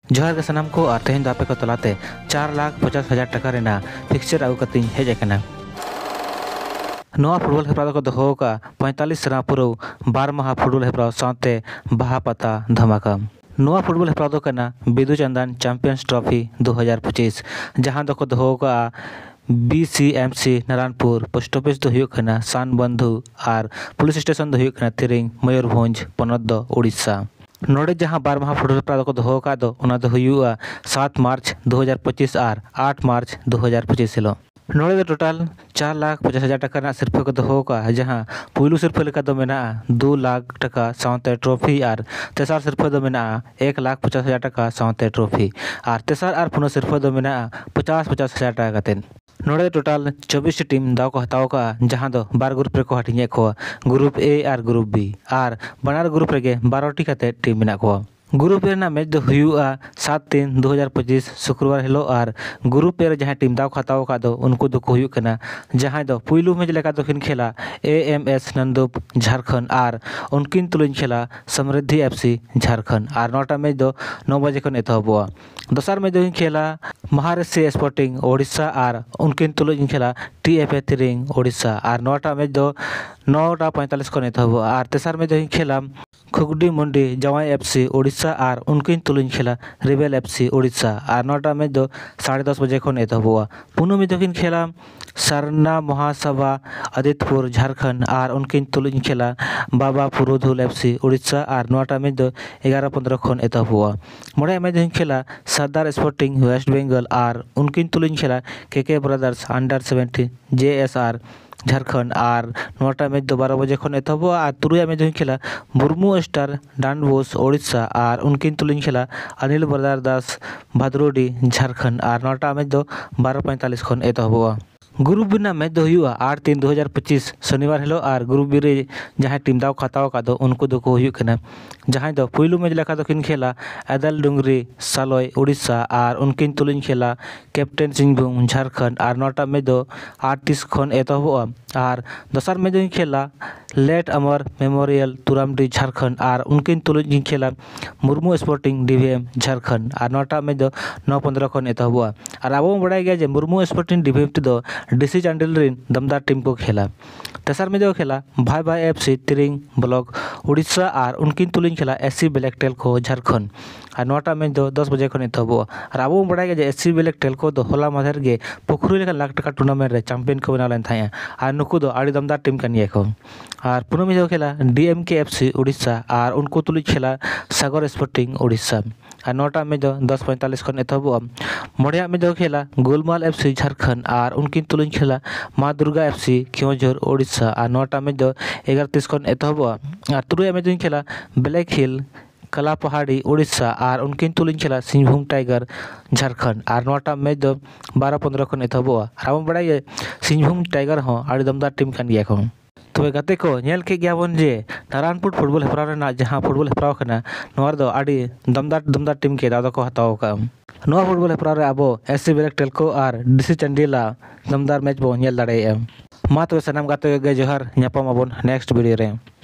जोहार के सनाम को और तेहन दापे को तलाते 4,50,000 टाका रेना फिक्सचर आगु कतिंग हेज अकना। नवा फुटबॉल हेप्राव को दोहो का 45 सेना पुरव 12 माह फुटबॉल हेप्राव साथे बाहा पता धमाका। नवा फुटबॉल हेप्राव दो कना बिदु चंदन चैंपियंस ट्रॉफी 2025 जहां दो को दोहो का BCMC नारायणपुर पोस्ट ऑफिस दो हुयुग कना सान बंधु और पुलिस स्टेशन दो हुयुग कना तिरिंग मयूरभंज पनत दो उड़ीसा। नोड़े जहां 12 माह फुटबॉल हेप्राव को दोहो का दो उना दो हुयुगा 7 मार्च 2025 और 8 मार्च 2025 हिलो। नोड़े टोटल 4,50,000 टाका ना सिरफा को दोहो का जहां पुलू सिरफा लेका दो मेना 2 लाख टाका साउते ट्रॉफी और तेसार सिरफा दो मेना 1,50,000 टाका साउते ट्रॉफी और तेसार और पुनो सिरफा दो मेना 50,000 टाका कतेन। नोड़े टोटल 24 टीम दाव को हताव का जहां दो 12 ग्रुप रे को हटिंगे को ग्रुप ए और ग्रुप बी और बनार ग्रुप रे 12 टी कते टीम मेना को। ग्रुप ए ना मैच दो हुआ 7/3/2025 शुक्रवार हिलो और ग्रुप ए जहां टीम दाव खताव का दो उनको दो को हुई कना जहां दो पुइलू मैच लेका दो खिन खेला AMS नंदुप झारखंड और उनकिन तुलिन खेला समृद्धि FC झारखंड और नौटा मैच दो 9 बजे खन एतहबवा। दोसर मैच दो खेला महाराष्ट्र स्पोर्टिंग ओडिशा और उनकिन तुलिन खेला TFA तिरिंग ओडिशा और नौटा मैच दो 9:45 खन एतहबवा और तेसर मैच दो खेला खुगडी मुंडी जवाई FC ओडिशा और उनकिन तुलिन खेला रिबेल FC ओडिशा और नौटा मैच दो 10:30 बजे खन एतहबवा। पुनो मैच दो खेला सरना महासभा आदित्यपुर झारखंड और उनकिन तुलिन खेला बाबा पुरुधुल FC ओडिशा और नौटा मैच दो 11:15 खन एतहबवा। मोड़े मैच दो खेला सरदार स्पोर्टिंग वेस्ट बेंगल और उनकिन तुलिन खेला KK brothers under 17 JSR Jharkhand और नौटा मैच दो 12 बजे खन एतहबवा और तुरुया मैच दो खेला मुर्मू स्टार डानबोस ओडिशा और उनकिन तुलिन खेला अनिल बरदार दास भाद्रोडी झारखंड और नौटा मैच दो 12:45 खन एतहबवा। ग्रुप बी ना मैच दो हुआ 8/3/2025 शनिवार हिलो और ग्रुप बी रे जहां टीम दाव खताव का दो उनको दो को हुई कना जहां दो पुइलू मैच लेका दो किन खेला एदल डुंगरी सालोय उड़ीसा और उनकिन तुलिन खेला कैप्टन सिंहभूम झारखंड और नौटा मैच दो 38 खन एतहबवा और दोसर मैच दो खेला लेट अमर मेमोरियल तुरामडी झारखंड और उनकिन तुलिन खेला मुर्मू स्पोर्टिंग DVM झारखंड और नौटा मैच दो 9:15 खन एतहबवा। और अब बड़ा गया जे मुर्मू स्पोर्टिंग DVM दो DC चांडिल रिन दमदार टीम को खेला। तेसर में जो खेला भाई भाई FC तिरिंग ब्लॉक उड़ीसा और उनकिन तुलिन खेला SC ब्लैक टेलको झारखंड और नौटा मैच दो 10 बजे खन एतहबवा। और अब बड़ा गया SC ब्लैक टेलको दो होला माधर गे पुखरुई लेका लाख टाका टूर्नामेंट रे चैंपियन को बनाव लेन थाया और नुकु दो आड़ी दमदार टीम कनिए को। और पुनो में जो खेला DMK FC उड़ीसा और उनको तुलिन खेला सागर स्पोर्टिंग उड़ीसा और नौटा में जो 10:45 खन एतहबवा। मोड़िया में जो खेला गोलमाल FC झारखंड और उनकिन तुलिन खेला माँ दुर्गा FC क्योंझोर ओडिशा और नौटा में जो 11:30 खन एतहबवा। और तुरुया में जो खेला ब्लैक हिल कला पहाड़ी उड़ीसा और उनकिन तुलिन खेला सिंहभूम टाइगर झारखंड और नौटा मैच दो 12:15 खन एतहबवा। और बड़ा सिंहभूम टाइगर हों आड़ी दमदार टीम कान गया को। तबे गाते को नेल के गया बन जे नारायणपुर फुटबॉल हेप्राव रेना जहां फुटबॉल हेप्राव कना नोर दो आड़ी दमदार टीम के दादा को हताव का। नोआ फुटबॉल हेप्राव रे आबो SC ब्लैक टेलको और DC चंडीला दमदार मैच बो नेल दाड़े मा तबे सनाम गाते के जोहार ᱧᱟᱯᱟᱢ ᱟᱵᱚᱱ नेक्स्ट वीडियो रे।